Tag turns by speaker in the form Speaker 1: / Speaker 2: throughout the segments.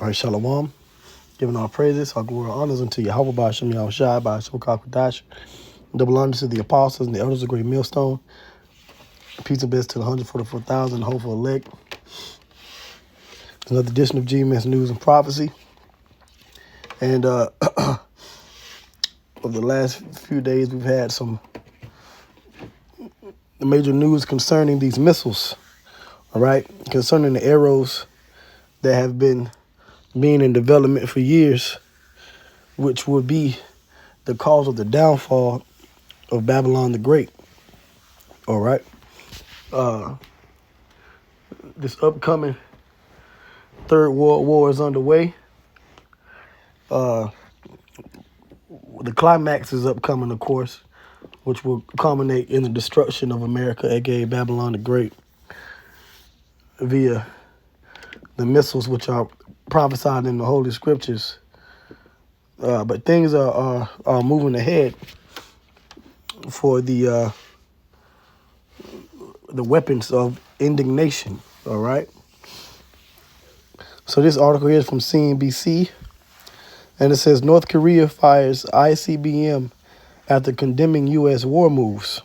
Speaker 1: All right, Shalom. Giving all praises, all glory, honors unto Yahweh by Hashem Yahushai, by Hashem Kakwadash. Double honors to the apostles and the elders of Great Millstone. Peace and blessings to the 144,000 hopeful elect. Another edition of GMS News and Prophecy. And over the last few days, we've had some major news concerning these missiles. All right, concerning the arrows that have been being in development for years, which would be the cause of the downfall of Babylon the Great. All right. This upcoming Third World War is underway. The climax is upcoming, of course, which will culminate in the destruction of America, aka Babylon the Great, via the missiles which are prophesied in the Holy Scriptures. But things are moving ahead for the weapons of indignation. All right. So this article here is from CNBC, and it says North Korea fires Icbm after condemning U.S. war moves.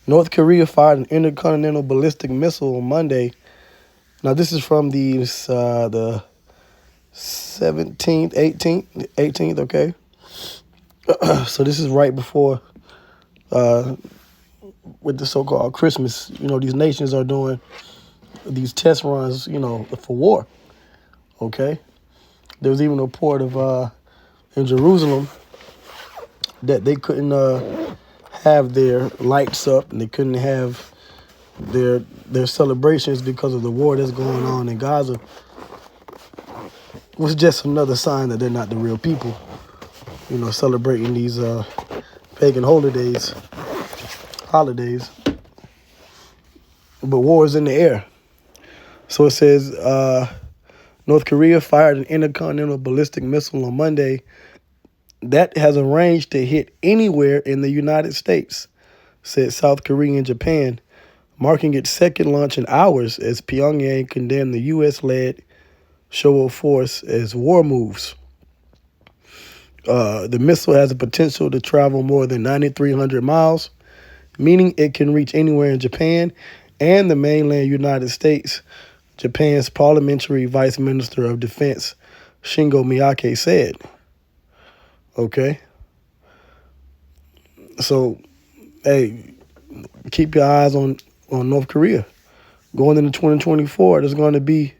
Speaker 1: North Korea fired an intercontinental ballistic missile on Monday. Now this is from the 17th, 18th, okay? So this is right before, with the so-called Christmas, these nations are doing these test runs, for war, okay? There was even a report of, in Jerusalem, that they couldn't have their lights up and they couldn't have their celebrations because of the war that's going on in Gaza. Was just another sign that they're not the real people, celebrating these pagan holidays. But war is in the air. So it says North Korea fired an intercontinental ballistic missile on Monday that has a range to hit anywhere in the United States, said South Korea and Japan, marking its second launch in hours as Pyongyang condemned the U.S.-led show of force as war moves. The missile has the potential to travel more than 9,300 miles, meaning it can reach anywhere in Japan and the mainland United States, Japan's parliamentary vice minister of defense, Shingo Miyake, said. Okay. So, hey, keep your eyes on North Korea. Going into 2024, there's going to be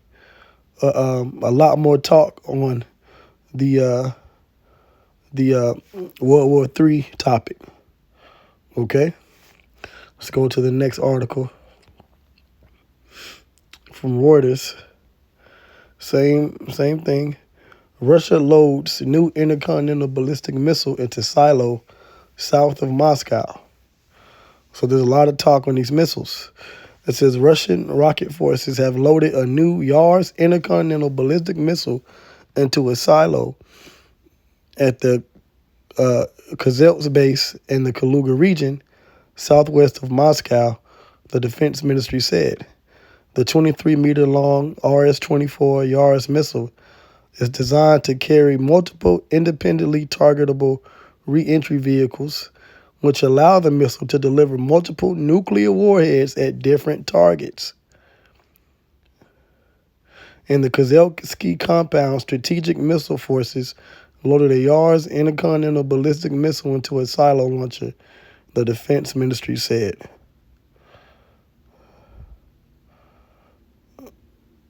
Speaker 1: a lot more talk on the World War III topic. Okay, let's go to the next article from Reuters. Same thing. Russia loads new intercontinental ballistic missile into silo south of Moscow. So there's a lot of talk on these missiles. It says Russian rocket forces have loaded a new Yars intercontinental ballistic missile into a silo at the Kozelsk base in the Kaluga region, southwest of Moscow, the defense ministry said. The 23-meter-long RS-24 Yars missile is designed to carry multiple independently targetable re-entry vehicles, which allow the missile to deliver multiple nuclear warheads at different targets. In the Kozelski compound, strategic missile forces loaded a Yars intercontinental ballistic missile into a silo launcher, the defense ministry said.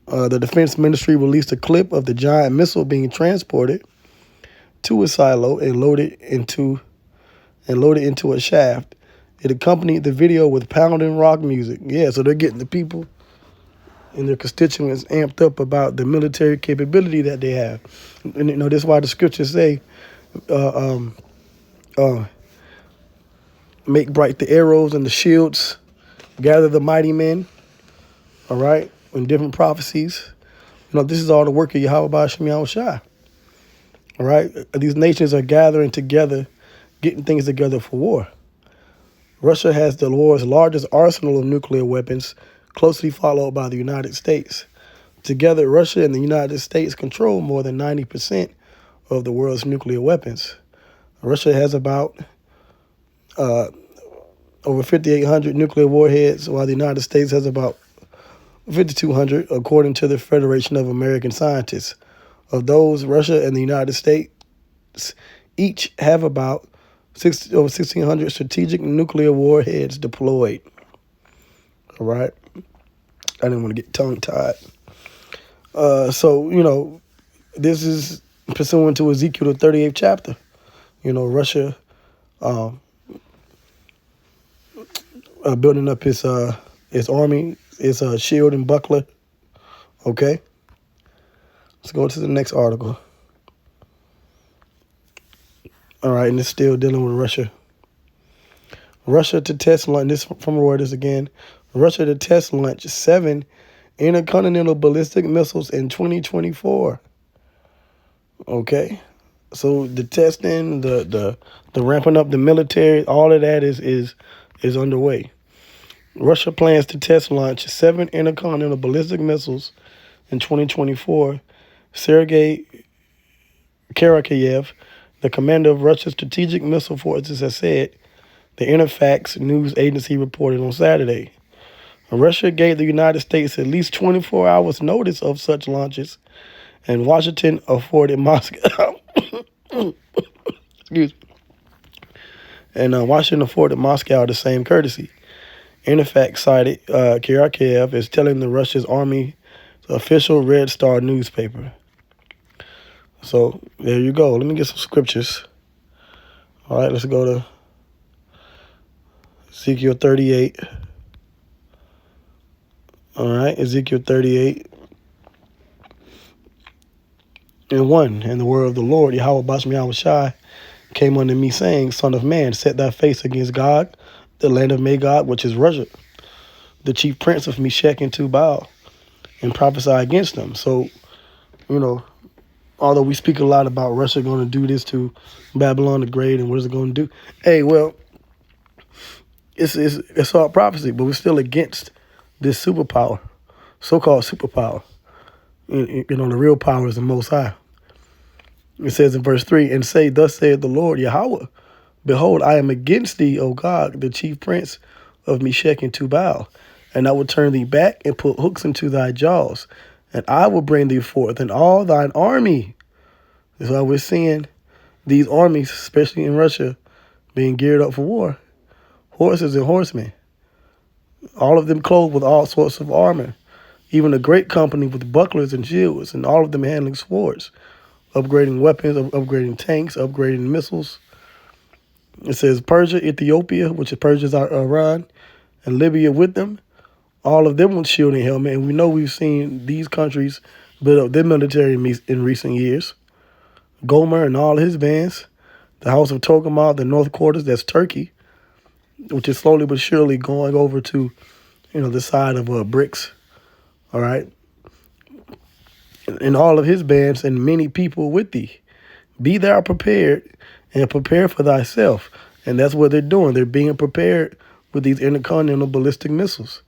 Speaker 1: The defense ministry released a clip of the giant missile being transported to a silo and loaded into a shaft. It accompanied the video with pounding rock music. Yeah, so they're getting the people and their constituents amped up about the military capability that they have. And that's why the scriptures say, make bright the arrows and the shields, gather the mighty men. All right, in different prophecies. This is all the work of Yahweh by Hashem Yahushai. All right, these nations are gathering together, getting things together for war. Russia has the world's largest arsenal of nuclear weapons, closely followed by the United States. Together, Russia and the United States control more than 90% of the world's nuclear weapons. Russia has about over 5,800 nuclear warheads, while the United States has about 5,200, according to the Federation of American Scientists. Of those, Russia and the United States each have about over 1,600 strategic nuclear warheads deployed. All right? I didn't want to get tongue-tied. So, this is pursuant to Ezekiel, the 38th chapter. Russia building up its army, its shield and buckler. Okay? Let's go to the next article. All right, and it's still dealing with Russia. Russia to test launch, this from Reuters again. Russia to test launch 7 intercontinental ballistic missiles in 2024. Okay? So the testing, the ramping up the military, all of that is underway. Russia plans to test launch 7 intercontinental ballistic missiles in 2024. Sergei Karakayev, the commander of Russia's strategic missile forces, has said, the Interfax news agency reported on Saturday. Russia gave the United States at least 24 hours notice of such launches, and Washington afforded Moscow excuse me. And Washington afforded Moscow the same courtesy. Interfax cited Karakayev as telling the Russia's army official Red Star newspaper. So there you go. Let me get some scriptures. All right, let's go to Ezekiel 38. All right, Ezekiel 38 and 1. And the word of the Lord, Yahweh Bashem Yahweh Shai, came unto me, saying, Son of man, set thy face against God, the land of Magog, which is Russia, the chief prince of Meshech and Tubal, and prophesy against them. So, although we speak a lot about Russia going to do this to Babylon the Great and what is it going to do? Hey, well, it's all prophecy, but we're still against this superpower, so-called superpower. The real power is the Most High. It says in verse 3, and say, thus saith the Lord Yahweh, behold, I am against thee, O God, the chief prince of Meshech and Tubal, and I will turn thee back and put hooks into thy jaws, and I will bring thee forth and all thine army. That's why we're seeing these armies, especially in Russia, being geared up for war. Horses and horsemen. All of them clothed with all sorts of armor. Even a great company with bucklers and shields, and all of them handling swords. Upgrading weapons, upgrading tanks, upgrading missiles. It says Persia, Ethiopia, which is Persia's Iran, and Libya with them. All of them with shield and helmet. And we know we've seen these countries build up their military in recent years. Gomer and all his bands. The House of Togarmah, the North Quarters, that's Turkey, which is slowly but surely going over to, the side of BRICS. All right. And all of his bands and many people with thee. Be thou prepared and prepare for thyself. And that's what they're doing. They're being prepared with these intercontinental ballistic missiles.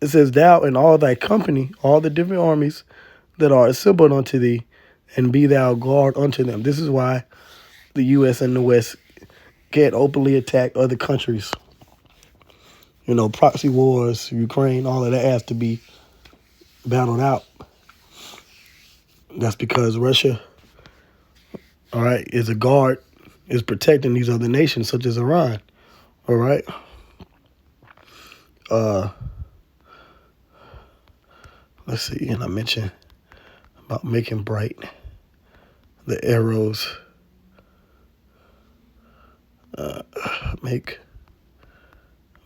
Speaker 1: It says, thou and all thy company, all the different armies that are assembled unto thee, and be thou guard unto them. This is why the U.S. and the West can't openly attack other countries. Proxy wars, Ukraine, all of that has to be battled out. That's because Russia, all right, is a guard, is protecting these other nations such as Iran. All right. Let's see, and I mentioned about making bright the arrows. Make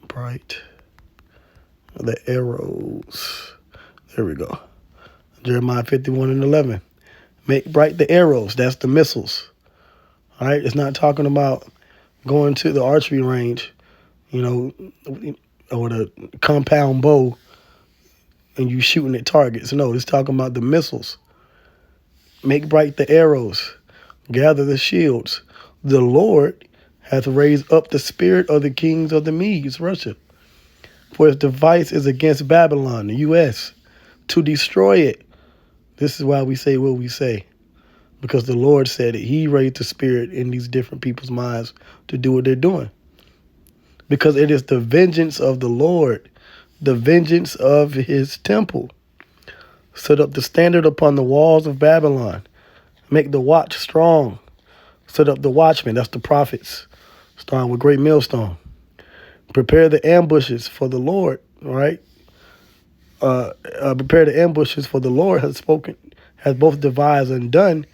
Speaker 1: bright the arrows. There we go. Jeremiah 51:11. Make bright the arrows. That's the missiles. All right. It's not talking about going to the archery range, or the compound bow and you shooting at targets. No, it's talking about the missiles. Make bright the arrows. Gather the shields. The Lord hath raised up the spirit of the kings of the Medes, Russia. For his device is against Babylon, the U.S., to destroy it. This is why we say what we say. Because the Lord said it. He raised the spirit in these different people's minds to do what they're doing. Because it is the vengeance of the Lord, the vengeance of his temple. Set up the standard upon the walls of Babylon. Make the watch strong. Set up the watchmen, that's the prophets. Starting with great millstone. Prepare the ambushes for the Lord, right? Prepare the ambushes for the Lord has spoken, has both devised and done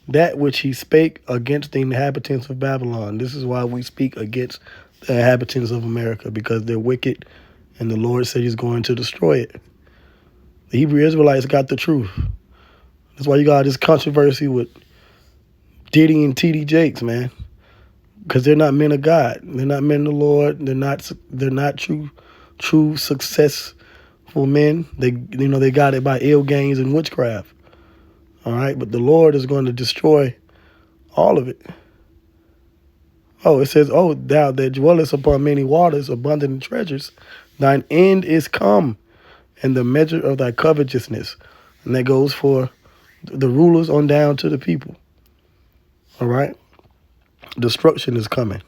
Speaker 1: that which he spake against the inhabitants of Babylon. This is why we speak against the inhabitants of America, because they're wicked, and the Lord said he's going to destroy it. The Hebrew Israelites got the truth. That's why you got this controversy with Diddy and T.D. Jakes, man, because they're not men of God. They're not men of the Lord. They're not true successful men. They got it by ill gains and witchcraft. All right, but the Lord is going to destroy all of it. Oh, it says, "Oh, thou that dwellest upon many waters, abundant in treasures, thine end is come, and the measure of thy covetousness." And that goes for the rulers on down to the people. All right, destruction is coming.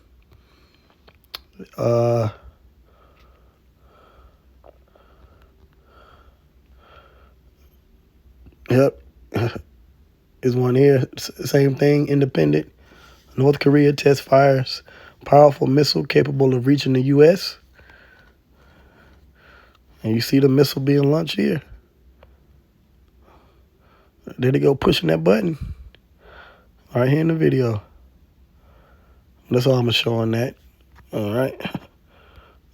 Speaker 1: Yep, is one here. Same thing. Independent. North Korea test fires powerful missile capable of reaching the U.S. And you see the missile being launched here. There they go pushing that button. Right here in the video. That's all I'm going to show on that. All right.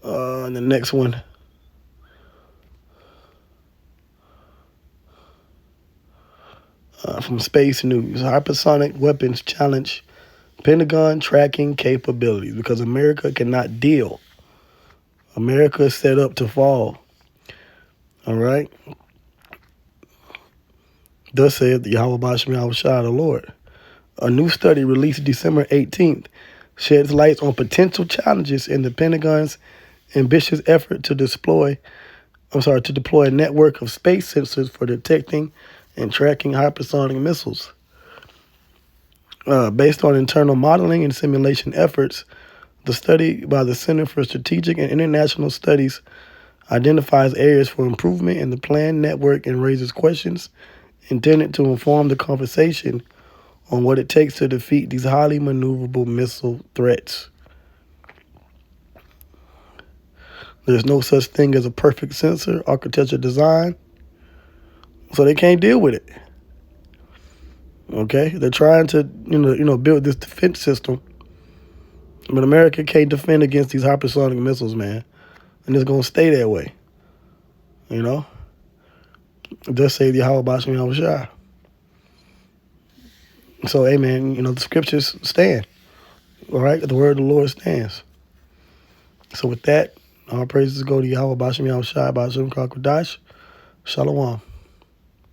Speaker 1: And the next one. From Space News. Hypersonic weapons challenge Pentagon tracking capabilities because America cannot deal. America is set up to fall. All right. Thus saith Yahweh Bashem Yahweh Shah, the Lord. A new study released December 18th sheds light on potential challenges in the Pentagon's ambitious effort to deploy a network of space sensors for detecting and tracking hypersonic missiles. Based on internal modeling and simulation efforts, the study by the Center for Strategic and International Studies identifies areas for improvement in the planned network and raises questions intended to inform the conversation on what it takes to defeat these highly maneuverable missile threats. There's no such thing as a perfect sensor architecture design, so they can't deal with it. Okay, they're trying to build this defense system, but America can't defend against these hypersonic missiles, man, and it's gonna stay that way. Just say the Yahweh Bashem Yahweh Shai. So, amen, the scriptures stand. All right, the word of the Lord stands. So with that, all praises go to Yahweh Bashem Yahweh Shai, Bashem Kakwadash. Shalom.